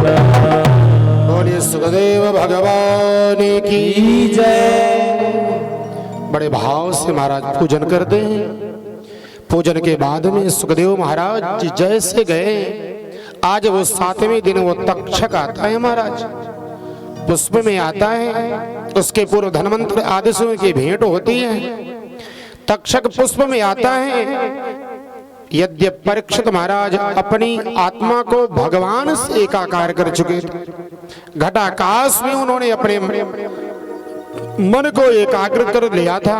बोलिए सुखदेव भगवान की जय। बड़े भाव से महाराज पूजन करते हैं। पूजन के बाद में सुखदेव महाराज जैसे गए, आज वो 7वें दिन वो तक्षक आता है महाराज, पुष्प में आता है। उसके पूर्व धन्वंतरि आदेशों की भेंट होती है। तक्षक पुष्प में आता है। यद्यप परीक्षित महाराज अपनी आत्मा को भगवान से एकाकार कर चुके थे, घटाकाश में उन्होंने अपने मन को एकाग्र कर लिया था।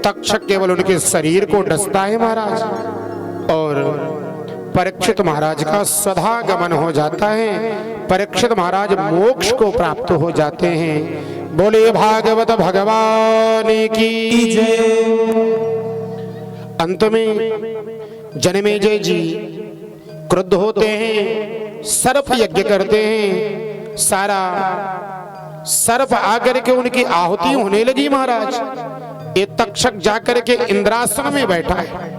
तक्षक केवल उनके शरीर को डसता है महाराज, और परीक्षित महाराज का सदा गमन हो जाता है। परीक्षित महाराज मोक्ष को प्राप्त हो जाते हैं। बोले भागवत भगवान की जय। अंत में जन्मेजय जी क्रुद्ध होते हैं, सर्प यज्ञ करते हैं। सारा सर्प आकर के उनकी आहुति होने लगी महाराज। ये तक्षक जाकर के इंद्रासन में बैठा है।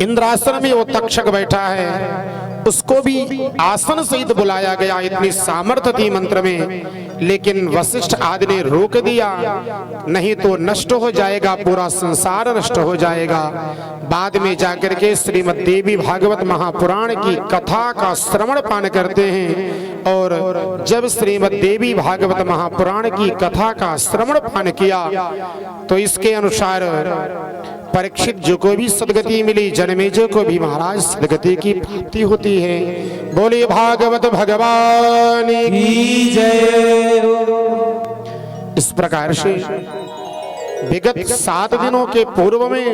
इंद्रासन में वो तक्षक बैठा है, उसको भी आसन सहित बुलाया गया। इतनी सामर्थ्य थी मंत्र में, लेकिन वशिष्ठ आदि ने रोक दिया, नहीं तो नष्ट हो जाएगा, पूरा संसार नष्ट हो जाएगा। बाद में जाकर के श्रीमद् देवी भागवत महापुराण की कथा का श्रवण पान करते हैं, और जब श्रीमद् देवी भागवत महापुराण की कथा का श्रवण पान किया तो इसके अनुसार परीक्षित जी को भी सदगति मिली, जन्मेजय को भी महाराज सदगति की प्राप्ति होती है। बोले भागवत भगवान की जय। इस प्रकार से विगत 7 दिनों के पूर्व में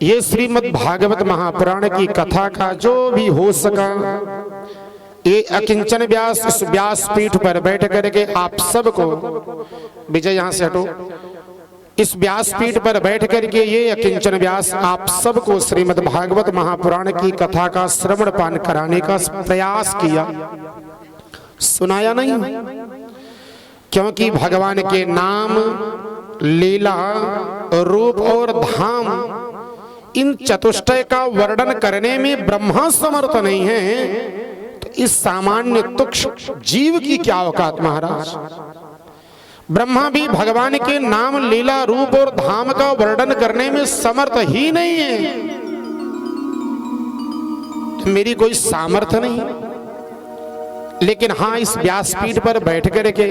ये श्रीमद् भागवत महापुराण की कथा का जो भी हो सका, ये अकिंचन व्यास इस व्यास पीठ पर बैठ करके आप सबको, विजय यहां से हटो, इस व्यासपीठ पर बैठ करके ये अकिंचन व्यास आप सबको श्रीमद् भागवत महापुराण की कथा का श्रवण पान कराने का प्रयास किया। सुनाया नहीं, क्योंकि भगवान के नाम, लीला, रूप और धाम, इन चतुष्टय का वर्णन करने में ब्रह्मा समर्थ नहीं है, तो इस सामान्य तुच्छ जीव की क्या औकात महाराज। ब्रह्मा भी भगवान के नाम, लीला, रूप और धाम का वर्णन करने में समर्थ ही नहीं है। मेरी कोई सामर्थ्य नहीं, लेकिन हाँ इस व्यासपीठ पर बैठ करके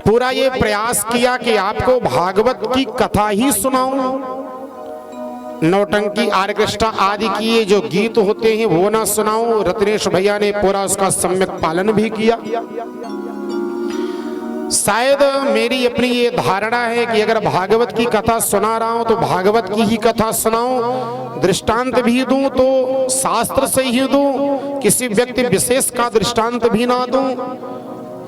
पूरा ये प्रयास किया कि आपको भागवत की कथा ही सुनाऊं। नौटंकी, आर्केस्ट्रा आदि की ये जो गीत होते हैं वो ना सुनाऊं। रत्नेश भैया ने पूरा उसका सम्यक पालन भी किया। शायद मेरी अपनी ये धारणा है कि अगर भागवत की कथा सुना रहा हूं तो भागवत की ही कथा सुनाऊं, दृष्टांत भी दूं तो शास्त्र से ही दूं, किसी व्यक्ति विशेष का दृष्टांत भी ना दूं,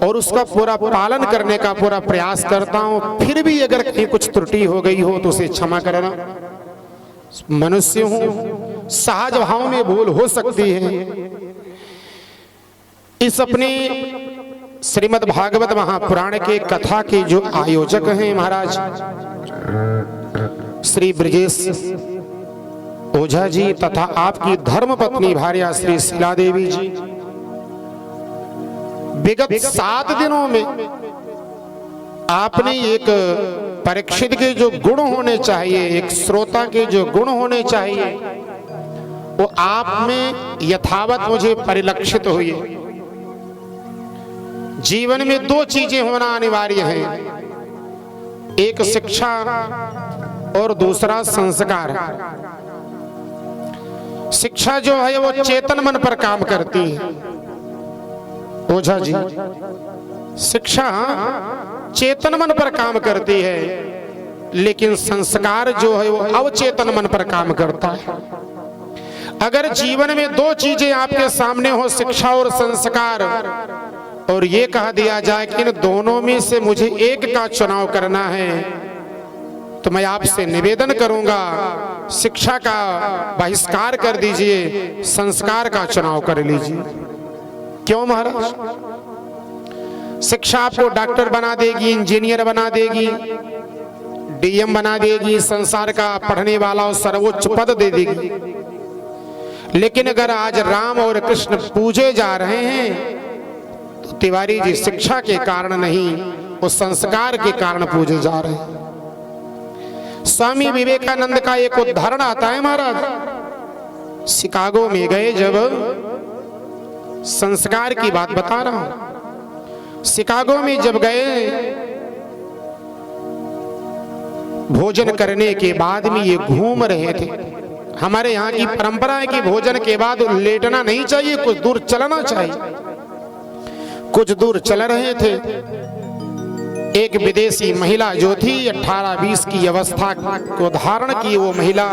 और उसका पूरा पालन करने का पूरा प्रयास करता हूं। फिर भी अगर कहीं कुछ त्रुटि हो गई हो तो उसे क्षमा करना। मनुष्य हूं, सहज भाव में भूल हो सकती है। इस अपने श्रीमद् भागवत महापुराण के कथा के जो आयोजक हैं महाराज श्री ब्रजेश ओझा जी तथा आपकी धर्मपत्नी भार्या श्री शीला देवी जी, विगत 7 दिनों में आपने एक परीक्षित के जो गुण होने चाहिए, एक श्रोता के जो गुण होने चाहिए, वो आप में यथावत मुझे परिलक्षित हुई। जीवन में 2 चीजें होना अनिवार्य है, एक शिक्षा और दूसरा संस्कार। शिक्षा जो है वो चेतन मन पर काम करती है ओझा जी, शिक्षा चेतन मन पर काम करती है, लेकिन संस्कार जो है वो अवचेतन मन पर काम करता है। अगर जीवन में 2 चीजें आपके सामने हो, शिक्षा और संस्कार, और ये कहा दिया जाए कि इन दोनों में से मुझे एक का चुनाव करना है, तो मैं आपसे निवेदन करूंगा शिक्षा का बहिष्कार कर दीजिए, संस्कार का चुनाव कर लीजिए। क्यों महाराज? शिक्षा आपको डॉक्टर बना देगी, इंजीनियर बना देगी, डीएम बना देगी, संसार का पढ़ने वाला और सर्वोच्च पद दे देगी, लेकिन अगर आज राम और कृष्ण पूजे जा रहे हैं तो तिवारी जी शिक्षा के कारण नहीं, उस संस्कार के कारण पूजे जा रहे हैं। स्वामी विवेकानंद का एक उदाहरण आता है महाराज। शिकागो में गए, जब संस्कार की बात बता रहा हूं, शिकागो में जब गए, भोजन करने के बाद में ये घूम रहे थे। हमारे यहाँ की परंपरा है कि भोजन के बाद लेटना नहीं चाहिए, कुछ दूर चलना चाहिए। कुछ दूर चल रहे थे, एक विदेशी महिला जो थी 18-20 की अवस्था को धारण की, वो महिला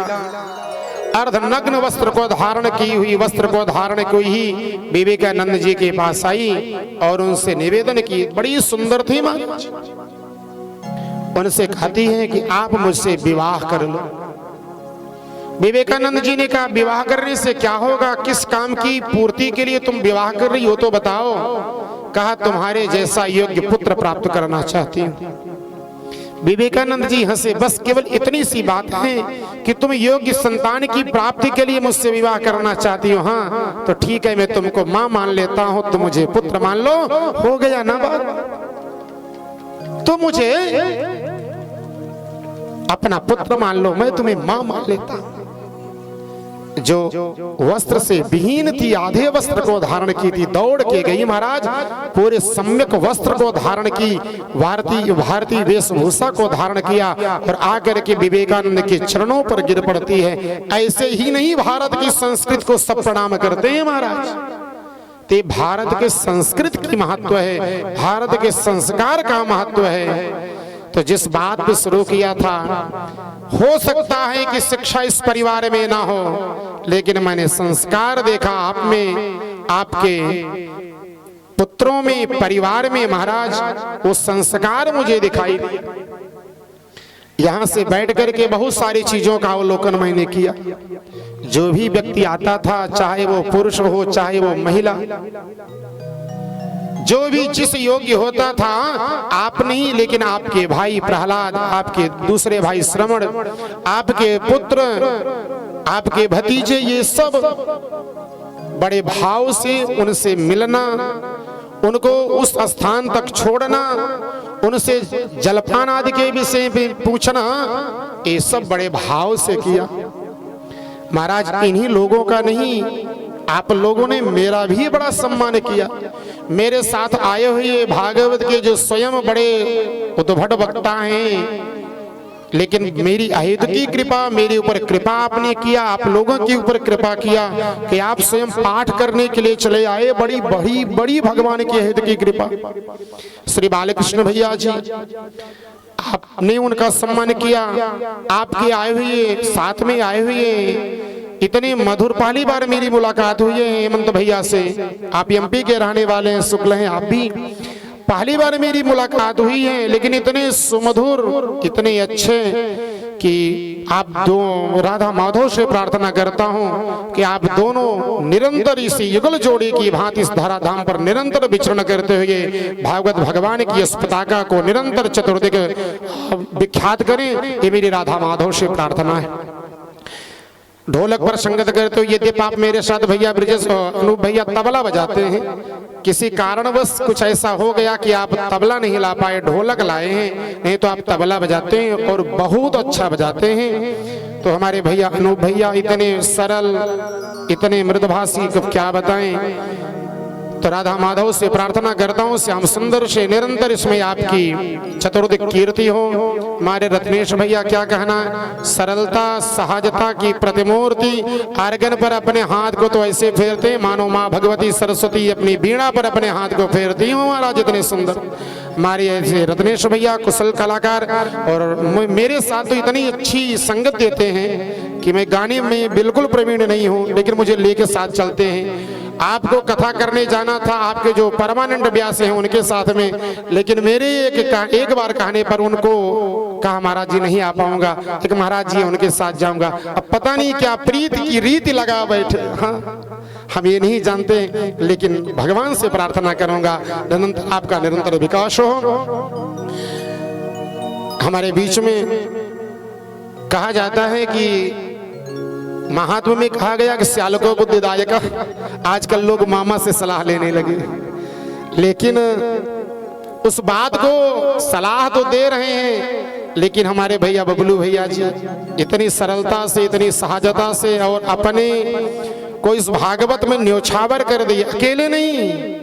अर्धनग्न वस्त्र को धारण की हुई, वस्त्र को धारण की ही विवेकानंद जी के पास आई और उनसे निवेदन की। बड़ी सुंदर थी महाराज। उनसे कहती हैं कि आप मुझसे विवाह कर लो। विवेकानंद जी ने कहा, विवाह करने से क्या होगा, किस काम की पूर्ति के लिए तुम विवाह कर रही हो तो बताओ। कहा, तुम्हारे जैसा योग्य पुत्र प्राप्त करना चाहती हूँ। विवेकानंद जी हंसे, बस केवल इतनी सी बात है कि तुम योग्य संतान की प्राप्ति के लिए मुझसे विवाह करना चाहती हो। हाँ तो ठीक है, मैं तुमको मां मान लेता हूं, तुम मुझे पुत्र मान लो, हो गया ना बात। तो मुझे अपना पुत्र मान लो, मैं तुम्हें मां मान लेता हूं। जो वस्त्र से विहीन थी, आधे वस्त्र को धारण की थी, दौड़ के गई महाराज, पूरे सम्यक वस्त्र को धारण की, भारतीय वेशभूषा को धारण किया और आकर के विवेकानंद के चरणों पर गिर पड़ती है। ऐसे ही नहीं भारत की संस्कृति को सब प्रणाम करते हैं महाराज। ते भारत के संस्कृति की महत्व है, भारत के संस्कार का महत्व है। तो जिस बात पे शुरू किया था, हो सकता है कि शिक्षा इस परिवार में ना हो, लेकिन मैंने संस्कार देखा आप में, आपके पुत्रों में, परिवार में महाराज, वो संस्कार मुझे दिखाई दिए। यहां से बैठ करके बहुत सारी चीजों का अवलोकन मैंने किया। जो भी व्यक्ति आता था, चाहे वो पुरुष हो चाहे वो महिला, जो भी जिस योग्य होता था, आप नहीं लेकिन आपके भाई प्रहलाद, आपके दूसरे भाई श्रवण, आपके पुत्र, आपके भतीजे, ये सब बड़े भाव से उनसे मिलना, उनको उस स्थान तक छोड़ना, उनसे जलपान आदि के विषय में पूछना, ये सब बड़े भाव से किया महाराज। इन्हीं लोगों का नहीं, आप लोगों ने मेरा भी बड़ा सम्मान किया। मेरे साथ आए हुए भागवत के जो स्वयं बड़े उद्भट वक्ता हैं, लेकिन मेरी अहित की कृपा, मेरे ऊपर कृपा आपने किया, आप लोगों के ऊपर कृपा किया कि आप स्वयं पाठ करने के लिए चले आए। बड़ी बड़ी बड़ी भगवान की अहित की कृपा। श्री बालकृष्ण भैया जी, आपने उनका सम्मान किया। आपके आए हुए, साथ में आए हुए, इतने मधुर, पहली बार मेरी मुलाकात हुई है हेमंत भैया से। आप एमपी के रहने वाले हैं, शुक्ल हैं आप भी। पहली बार मेरी मुलाकात हुई है, लेकिन इतने सुमधुर, इतने अच्छे कि आप दो, राधा माधव से प्रार्थना करता हूं कि आप दोनों निरंतर इसी युगल जोड़ी की भांति इस धराधाम पर निरंतर विचरण करते हुए भागवत भगवान की इस पताका को निरंतर चतुर्दिक विख्यात करें, ये मेरी राधा माधव से प्रार्थना है। ढोलक पर संगत करते हो, यद्यपि आप मेरे साथ भैया ब्रिजेश अनूप भैया तबला बजाते हैं, किसी कारणवश कुछ ऐसा हो गया कि आप तबला नहीं ला पाए, ढोलक लाए हैं, नहीं तो आप तबला बजाते हैं और बहुत अच्छा बजाते हैं। तो हमारे भैया अनूप भैया इतने सरल, इतने मृदभाषी, को क्या बताएं। तो राधा माधव से प्रार्थना करता हूँ, श्याम सुंदर से निरंतर इसमें आपकी चतुर्दिक कीर्ति हो। हमारे रत्नेश भैया क्या कहना, सरलता सहजता की प्रतिमूर्ति, आर्गन पर अपने हाथ को तो ऐसे फेरते मानो माँ भगवती सरस्वती अपनी बीणा पर अपने हाथ को फेरती हूँ महाराज, इतने सुंदर हमारे ऐसे रत्नेश भैया कुशल कलाकार। और मेरे साथ तो इतनी अच्छी संगत देते हैं कि मैं गाने में बिल्कुल प्रवीण नहीं हूँ, लेकिन मुझे लेके साथ चलते हैं। आपको कथा करने जाना था, आपके जो परमानेंट व्यास हैं उनके साथ में, लेकिन मेरे एक बार कहने पर उनको कहा महाराज जी नहीं आ पाऊंगा, एक महाराज जी उनके साथ जाऊंगा। अब पता नहीं क्या प्रीत की रीति लगा बैठे, हाँ हम ये नहीं जानते, लेकिन भगवान से प्रार्थना करूंगा निरंतर आपका निरंतर विकास हो। हमारे बीच में कहा जाता है कि महात्मा में कहा गया कि श्यालको बुद्धिदायक। आजकल लोग मामा से सलाह लेने लगे, लेकिन उस बात को सलाह तो दे रहे हैं, लेकिन हमारे भैया बबलू भैया जी इतनी सरलता से, इतनी सहजता से और अपने को इस भागवत में न्योछावर कर दिया। अकेले नहीं,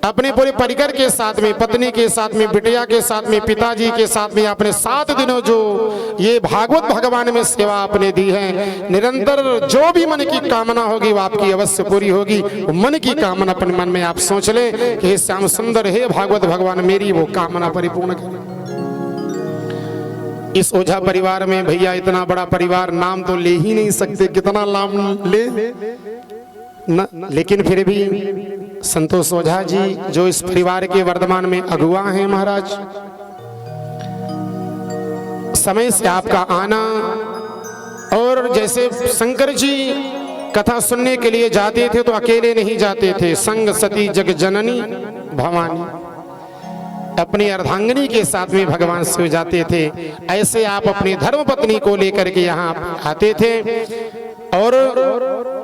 अपने पूरे परिकर के साथ में, पत्नी के साथ में, बिटिया के साथ में, पिताजी के साथ में अपने 7 दिनों जो ये भागवत भगवान में सेवा आपने दी है, निरंतर जो भी मन की कामना होगी वो आपकी अवश्य पूरी होगी। मन की कामना अपने मन में आप सोच लें कि हे श्याम सुंदर, हे भागवत भगवान, मेरी वो कामना परिपूर्ण करें। इस ओझा परिवार में भैया, इतना बड़ा परिवार, नाम तो ले ही नहीं सकते, कितना नाम ले न, लेकिन फिर भी संतोष ओझा जी जो इस परिवार के वर्तमान में अगुआ हैं महाराज, समय से आपका आना, और जैसे शंकर जी कथा सुनने के लिए जाते थे तो अकेले नहीं जाते थे, संग सती जग जननी भवानी, अपनी अर्धांगिनी के साथ में भगवान से जाते थे। ऐसे आप अपनी धर्मपत्नी को लेकर के यहाँ आते थे, और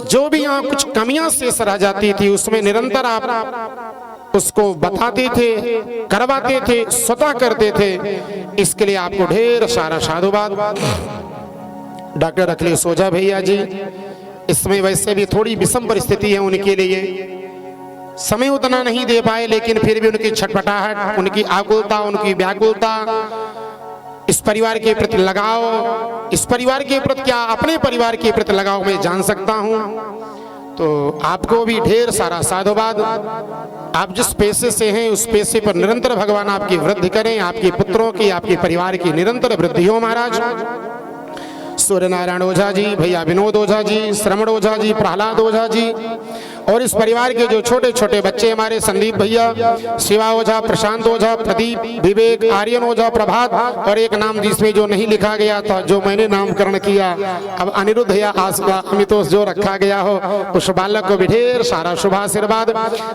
जो भी यहाँ कुछ कमियां शेष रह जाती थी उसमें निरंतर आप उसको बताते थे, करवाते थे, स्वतः करते थे। इसके लिए आपको ढेर सारा साधुवाद। डॉक्टर अखिलेश ओझा भैया जी, इसमें वैसे भी थोड़ी विषम परिस्थिति है उनके लिए, समय उतना नहीं दे पाए, लेकिन फिर भी उनकी छटपटाहट, उनकी आकुलता, उनकी व्याकुलता, इस परिवार के प्रति लगाव, इस परिवार के प्रति क्या अपने परिवार के प्रति लगाव मैं जान सकता हूं। तो आपको भी ढेर सारा साधुवाद। आप जिस पैसे से हैं उस पैसे पर निरंतर भगवान आपकी वृद्धि करें, आपके पुत्रों की, आपके परिवार की निरंतर वृद्धि हो महाराज। सूर्य नारायण ओझा जी, भैया विनोद ओझा जी, श्रवण ओझा जी, प्रहलाद ओझा जी, और इस परिवार के जो छोटे छोटे बच्चे हमारे संदीप भैया, शिवा ओझा, प्रशांत ओझा, प्रदीप, विवेक, आर्यन ओझा, प्रभात, और एक नाम जिसमें जो नहीं लिखा गया था, जो मैंने नामकरण किया, अब अनिरुद्ध या आसुका अमितोष जो रखा गया हो, उस बालक को भी ढेर सारा शुभाशीर्वाद।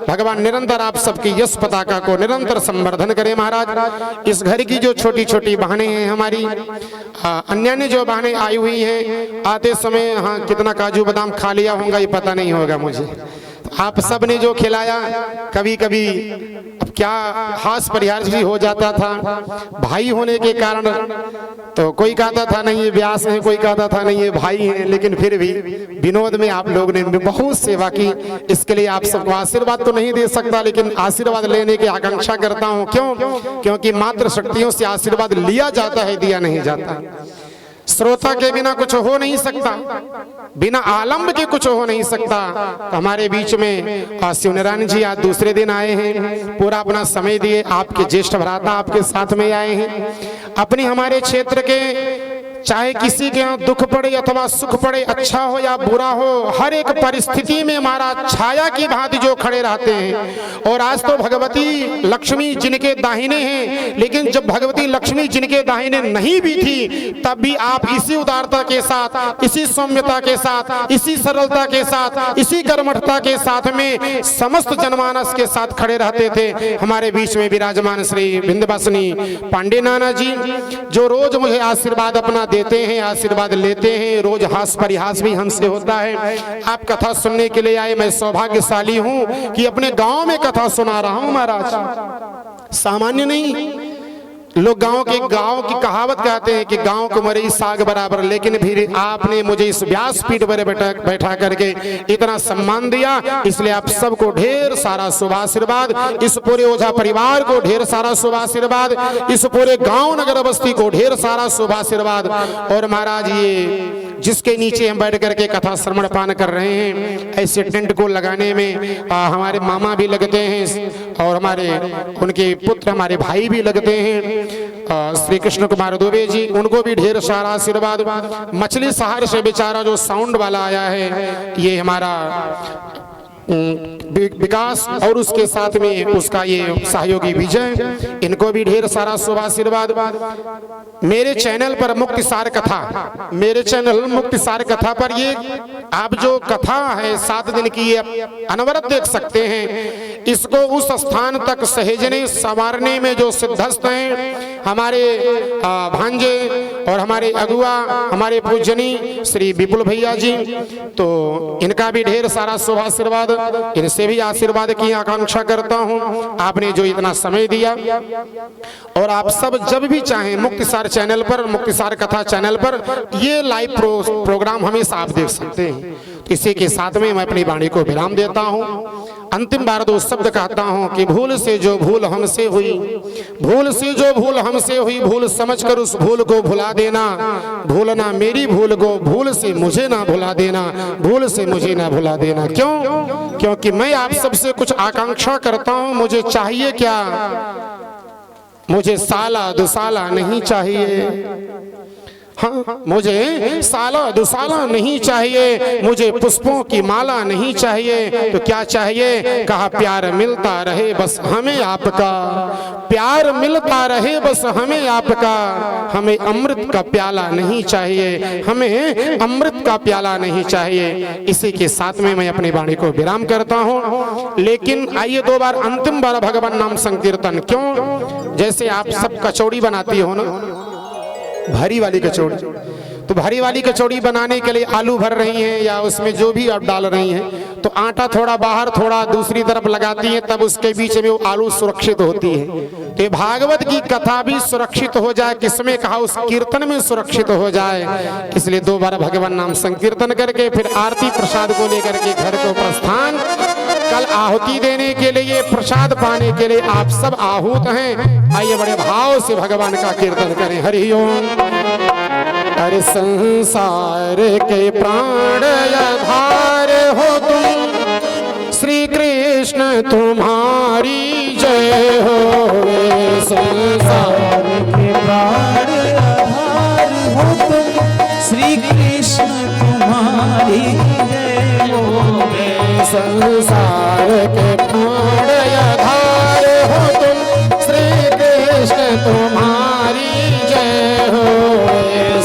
भगवान निरंतर आप सबकी यश पताका को निरंतर संवर्धन करे महाराज। इस घर की जो छोटी छोटी बहनें हैं हमारी, अन्य जो बहनें आई हुई हैं, आते समय हाँ कितना काजू बादाम खा लिया होगा ये पता नहीं होगा मुझे, आप सब ने जो खिलाया, कभी कभी अब क्या हास परिहास भी हो जाता था भाई होने के कारण, तो कोई कहता था नहीं ये व्यास है, कोई कहता था नहीं ये भाई हैं, लेकिन फिर भी विनोद में आप लोग ने बहुत सेवा की। इसके लिए आप सबको आशीर्वाद तो नहीं दे सकता, लेकिन आशीर्वाद लेने की आकांक्षा करता हूँ। क्यों? क्योंकि मात्र शक्तियों से आशीर्वाद लिया जाता है, दिया नहीं जाता। श्रोता के बिना कुछ हो नहीं सकता, बिना आलम्ब के कुछ हो नहीं सकता। तो हमारे बीच में शिवनारायण जी आज दूसरे दिन आए हैं, पूरा अपना समय दिए, आपके ज्येष्ठ भ्राता आपके साथ में आए हैं। अपनी हमारे क्षेत्र के चाहे किसी के यहाँ दुख पड़े अथवा सुख पड़े, अच्छा हो या बुरा हो, हर एक परिस्थिति में महाराज छाया की भांति जो खड़े रहते हैं। और आज तो भगवती लक्ष्मी जिनके दाहिने हैं, लेकिन जब भगवती लक्ष्मी जिनके दाहिने नहीं भी थी, तब भी आप इसी उदारता के साथ, इसी सौम्यता के साथ, इसी सरलता के साथ, इसी कर्मठता के साथ में समस्त जनमानस के साथ खड़े रहते थे। हमारे बीच में विराजमान श्री विंध्यवासिनी पांडे नाना जी, जो रोज मुझे आशीर्वाद अपना देते हैं, आशीर्वाद लेते हैं, रोज हास परिहास भी हमसे होता है। आप कथा सुनने के लिए आए, मैं सौभाग्यशाली हूं कि अपने गांव में कथा सुना रहा हूं महाराज। सामान्य नहीं, लोग गांव की कहावत कहते हैं कि गांव को मरे साग बराबर, लेकिन फिर आपने मुझे इस व्यासपीठ पर बैठा करके इतना सम्मान दिया, इसलिए आप सबको ढेर सारा शुभाशीर्वाद। इस पूरे ओझा परिवार को ढेर सारा शुभाशीर्वाद, इस पूरे गांव नगर बस्ती को ढेर सारा शुभाशीर्वाद। और महाराज ये जिसके नीचे हम बैठ करके कथा श्रवण पान कर रहे हैं, ऐसे टेंट को लगाने में हमारे मामा भी लगते हैं, और हमारे उनके पुत्र हमारे भाई भी लगते हैं, श्री कृष्ण कुमार दुबे जी, उनको भी ढेर सारा आशीर्वाद। मछली शहर से बेचारा जो साउंड वाला आया है, ये हमारा विकास, और उसके साथ में उसका ये सहयोगी विजय, इनको भी ढेर सारा शुभाशीर्वाद। मेरे चैनल पर मुक्तिसार कथा, मेरे चैनल मुक्तिसार कथा पर ये आप जो कथा है 7 दिन की, ये अनवरत देख सकते हैं। इसको उस स्थान तक सहेजने संवारने में जो सिद्धस्त हैं हमारे भांजे और हमारे अगुआ हमारे पूजनी श्री विपुल भैया जी, तो इनका भी ढेर सारा शुभ आशीर्वाद, इनसे भी आशीर्वाद की आकांक्षा करता हूं। आपने जो इतना समय दिया, और आप सब जब भी चाहें मुक्तिसार चैनल पर, मुक्तिसार कथा चैनल पर ये लाइव प्रोग्राम हमेशा आप देख सकते हैं। तो इसी के साथ में मैं अपनी वाणी को विराम देता हूं। अंतिम बार दो शब्द कहता हूं कि भूल से जो भूल हमसे हुई, भूल से जो भूल हमसे हुई, भूल समझकर उस भूल को भुला देना, भूलना मेरी भूल को, भूल से मुझे ना भुला देना, भूल से मुझे ना भुला देना। क्यों? क्योंकि मैं आप सबसे कुछ आकांक्षा करता हूं। मुझे चाहिए क्या? मुझे साला दुसाला नहीं चाहिए। हाँ, मुझे साला दुसाला नहीं चाहिए, मुझे पुष्पों की माला नहीं चाहिए। तो क्या चाहिए? कहा प्यार मिलता रहे बस हमें आपका, प्यार मिलता रहे बस हमें आपका। हमें अमृत का प्याला नहीं चाहिए, हमें अमृत का प्याला नहीं चाहिए। इसी के साथ में मैं अपनी वाणी को विराम करता हूँ। लेकिन आइए दो बार अंतिम बार भगवान नाम संकीर्तन। क्यों? जैसे आप सब कचौड़ी बनाती हो ना, भरी वाली कचौड़ी, तो भरी वाली कचौड़ी बनाने के लिए आलू भर रही हैं या उसमें जो भी आप डाल रही हैं, तो आटा थोड़ा बाहर थोड़ा दूसरी तरफ लगाती हैं, तब उसके बीच में वो आलू सुरक्षित होती है। तो ये भागवत की कथा भी सुरक्षित हो जाए, किसमें कहा? उस कीर्तन में सुरक्षित हो जाए। इसलिए दो बार भगवान नाम संकीर्तन करके फिर आरती प्रसाद को लेकर के घर को प्रस्थान। कल आहुति देने के लिए, प्रसाद पाने के लिए आप सब आहूत हैं। आइए बड़े भाव से भगवान का कीर्तन करें। हरि ओम। हर संसार के प्राण आधार हो तुम, श्री कृष्ण तुम्हारी जय हो। संसार के प्राण आधार हो तुम, श्री कृष्ण तुम्हारी जय हो। संसार के प्राण आधार हो तुम, श्री कृष्ण तुम्हारी जय हो।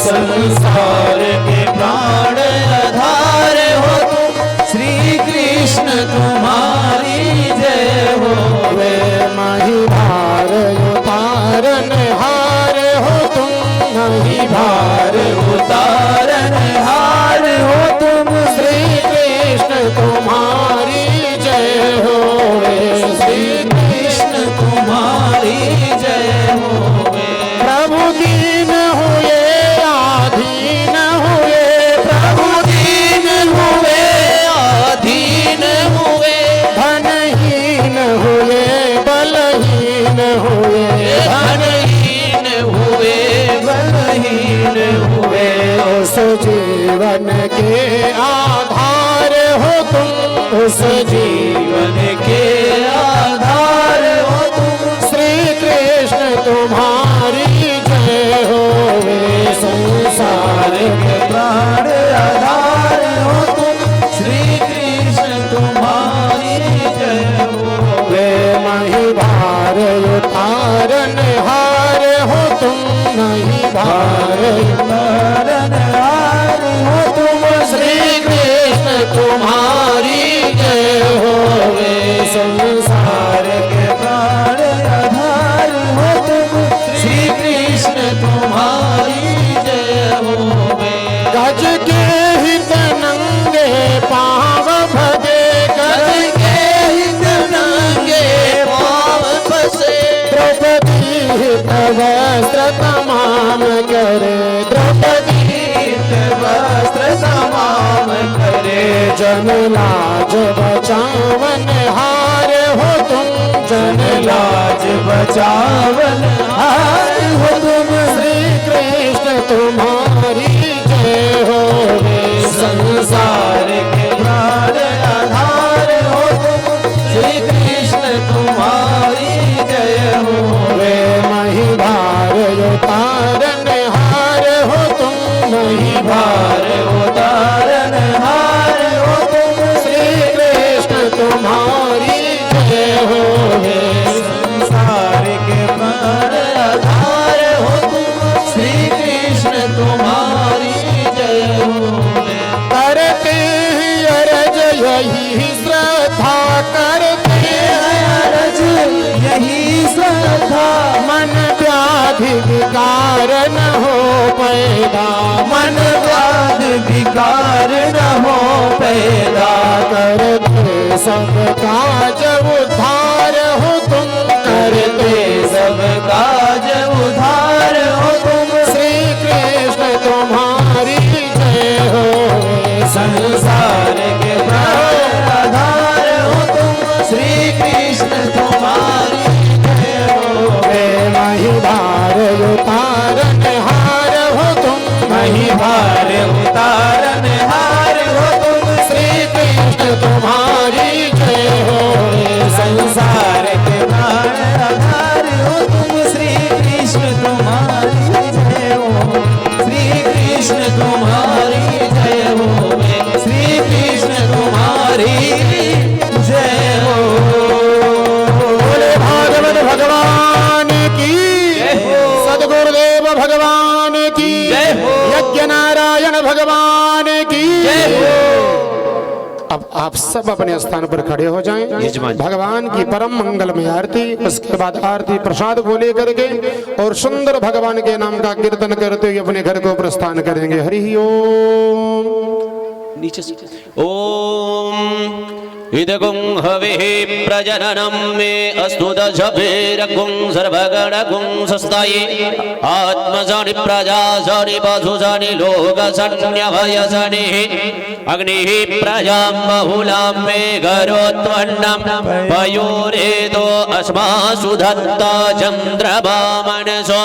संसार के प्राण आधार हो तुम, श्री कृष्ण तुम्हारी जय हो। वे माही भार उतारन हार हो तुम, माही भार उतारन हार हो तुम, श्री कृष्ण तुम्हारी जय हो। श्री कृष्ण तुम्हारी जय हो। प्रभु दीन हुए आधीन हुए, प्रभु दीन हुए आधीन हुए, धनहीन हुए बलहीन हुए, धनहीन हुए बलहीन हुए। उस जीवन के आधार हो तुम, उस जीवन के आधार हो तुम, श्री कृष्ण तुम्हारी जय हो। संसार के प्राण आधार हो तुम, श्री कृष्ण तुम्हारी जय हो। वे मही भार उतारन हार हो तुम, नहीं भार उतारन हार हो तुम, श्री कृष्ण तुम्हारी जय हो। वे संसार के प्राण आधार हो तुम, श्री कृष्ण तुम्हारी जय हो। गज के हित नंगे पाव भगे, गज के हित नंगे पाव फसे, द्रौपदी हित वस्त्र तमाम करे, द्रौपदी हित वस्त्र तमाम करे। जन लाज बचावन हार हो तुम, जन लाज बचावन हार हो तुम, श्री कृष्ण तुम्हारी जय हो। संसार के प्राण आधार हो तुम, श्री कृष्ण तुम्हारी जय हो। वे मही भार उतारन हार हो तुम, मही भार उतारन हार हो तुम, श्री कृष्ण तुम्हारी जय हो। संसार के प्राण आधार हो तुम, श्री कृष्ण तुम्हारी जय हो। करते हैं मन वाद विकार न हो पैदा, करते सब काज उद्धार हो तुम, करते सब काज उधार हो तुम, श्री कृष्ण तुम्हारी जय हो। संसार के प्राण आधार हो तुम, श्री कृष्ण तुम्हारी जय हो। महिभार उतारन हार हो तुम, महिभार उतारन हार हो तुम, श्री कृष्ण तुम्हारी जय हो। संसार के प्राण आधार हो तुम, श्री कृष्ण तुम्हारी जय हो। श्री कृष्ण तुम्हारी जय हो, श्री कृष्ण तुम्हारी जय हो। बोले भागवत भगवान की, सद्गुरुदेव भगवान की, यज्ञ नारायण भगवान की। अब आप सब अपने स्थान पर खड़े हो जाएं। भगवान की परम मंगलमय आरती, उसके बाद आरती प्रसाद को लेकर के और सुंदर भगवान के नाम का कीर्तन करते हुए अपने घर को प्रस्थान करेंगे। हरि ओम। नीचे से ओम इदगुं हविः प्रजननं मे अस्तु दशभिरगुं सर्वगणगुं सस्ताये आत्मजानि प्रजाजानि वसुजानि लोकसन्न्यभयसनिः अग्निः प्रजां बहुलां मे गरोत्वन्नं पयोरेदो अस्मासु दत्ता चन्द्रमा मनसो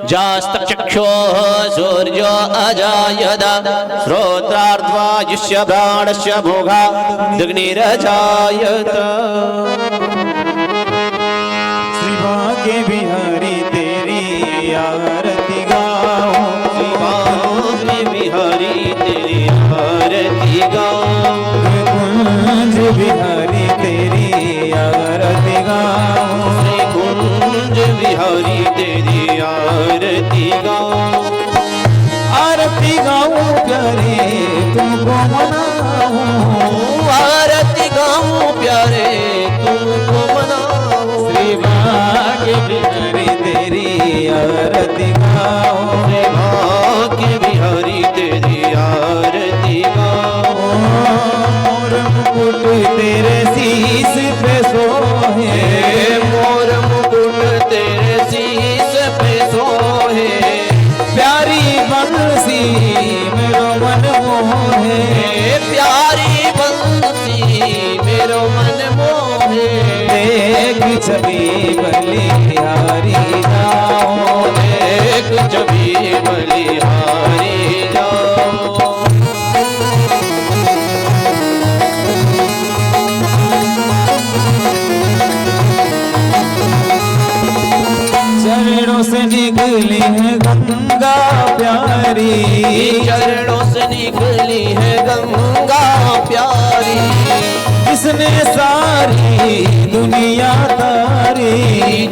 जास्तचक्षोः सूर्यो अजायत श्रोत्रार्ध्वायुष्य प्राणस्य भोगा दग्निरजायत। श्री भाग्य बिहारी तेरी आरती गाओ, श्री भाग्य बिहारी तेरी आरती गाओ, कुंज बिहारी तेरी आरती गाओ, श्री कुंज बिहारी तेरी आरती गाओ। आरती गाऊं प्यारे तुमको मनाऊं, आरती गाऊं प्यारे तुमको मनाऊं, श्री भाग्य बिहारी तेरी आरती गाऊं, श्री भाग्य बिहारी तेरी आरती गाऊं। मोर मुकुट तेरे शीश पे सोहे, मोर मुकुट तेरे शीश पे सोहे, प्यारी बंसी मेरो मन मोहे, प्यारी बंसी मेरो मन मोहे। देख छवि बलिहारी जाओ, एक छवि बलिहारी जाओ। चरणों से निकली है गंगा प्यारी, चरणों से निकली है गंगा प्यारी, जिसने सारी दुनिया तारी,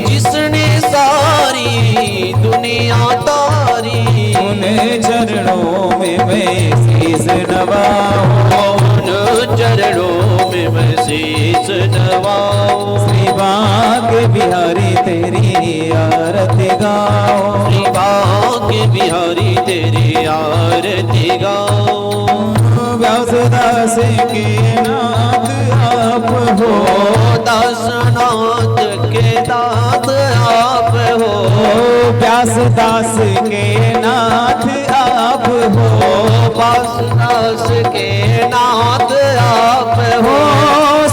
जिसने सारी दुनिया तारी। उन्हें चरणों में मैं शीश नवाऊं, उन चरणों में मैं शीश नवाऊं। श्री भाग्य बिहारी तेरी आरती गाओ, श्री भाग्य बिहारी तेरी आरती गाओ। व्यासदास के नाथ आप हो, दासनाथ के दास आप हो, व्यासदास के नाथ आप हो, व्यासदास के नाथ आप हो,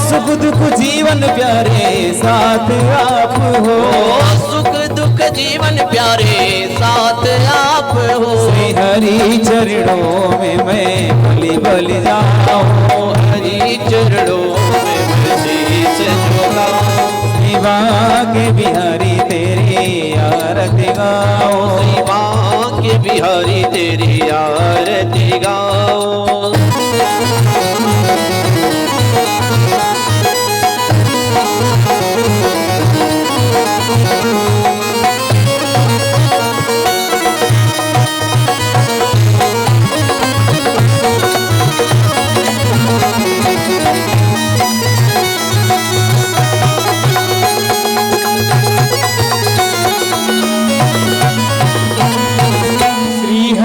सुख दुख जीवन प्यारे साथ आप हो, सुख दुख जीवन प्यारे साथ आप हो। श्री हरि चरणों में मैं बलि बलि जाऊं, हरि चरणों में मैं शीश झुकाऊं। श्री भाग्य बिहारी तेरी आरती गाओ, श्री भाग्य बिहारी तेरी आरती गाओ।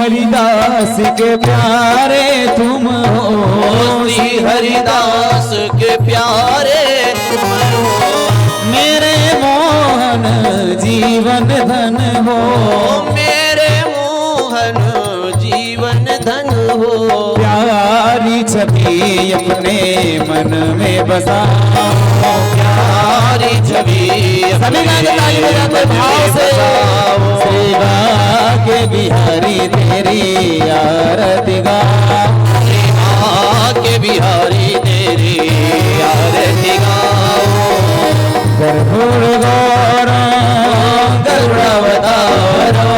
हरिदास के प्यारे तुम हो, श्री हरिदास के प्यारे तुम हो, मेरे मोहन जीवन धन हो, मेरे मोहन जीवन धन हो, प्यारी छवि अपने मन में बसा, प्यारी छवि सभी गाने ताली बजाते भाव से, सेवा के बिहारी तेरी आरती गा, के बिहारी तेरी आरती गाओ, गरुड़ गौरव गरुड़ावतारो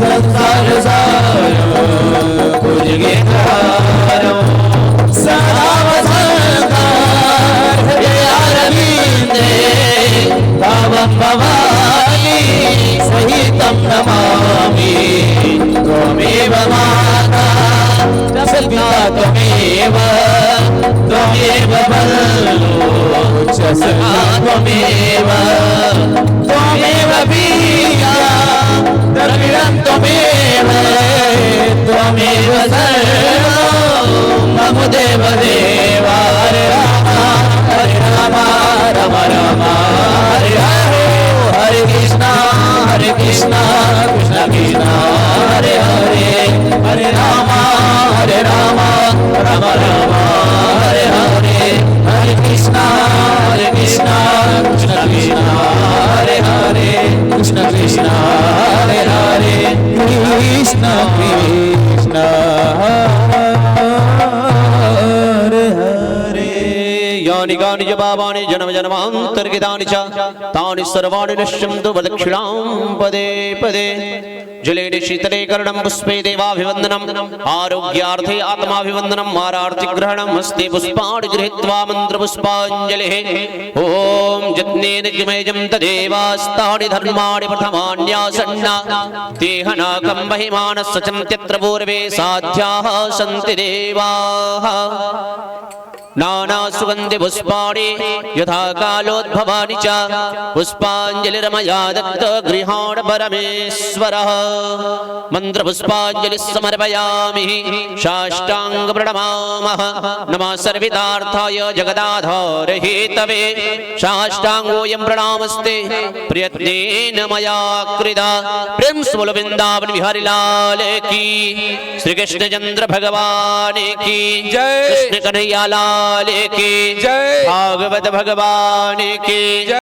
संसार सारो पूजगे तारो, सदा वसंकार हृदयारविंदे तावं भवानी सहितं नमामि, त्वमेव माता पिता त्वमेव, त्वमेव बलो च सखा त्वमेव, त्वमेव बीजा द्रविणं त्वमेव, त्वमेव सर्वं मम देव देव, हरे राम राम राम हरे हरे, हरे कृष्णा कृष्ण कृष्ण हरे हरे, हरे राम राम राम हरे हरे, हरे कृष्ण कृष्ण कृष्ण हरे हरे, कृष्ण कृष्ण हरे हरे, कृष्ण कृष्ण हरे हरे। यानि गानि च पापानि जन्म जन्मान्तर्गतानि च तानि सर्वाणि नश्यन्तु प्रदक्षिणां पदे पदे। जलेन शीतले कर्णं पुष्पे देवाभिवन्दनम्, आरोग्यार्थे आत्माभिवन्दनम्, मारार्थिग्रहणम्, हस्ते पुष्पाणि गृहीत्वा मन्त्रपुष्पाञ्जलिः। ॐ यत्नेन किमयजं तदेवास्तानि धर्माणि प्रथमान्यासन्ना, तेहनाकं महिमानः सचन्त्यत्र पूर्वे साध्याः सन्ति देवाः। नाना सुगन्धि पुष्पाणि यथा कालोद्भवानि च, पुष्पाञ्जलिर्मया दत्त गृहाण परमेश्वरः। मन्त्रपुष्पाञ्जलिः समर्पयामि, साष्टाङ्ग प्रणमामः, नमः सर्वितार्थाय जगदाधार हेतवे, साष्टाङ्गोऽयं प्रणामस्ते प्रयत्नेन मया कृता। प्रेम से बोलो वृंदावन बिहारी लाल की, श्री कृष्ण चंद्र भगवान की जय, कृष्ण कन्हैया लाल की जय, भागवत भगवान की जय।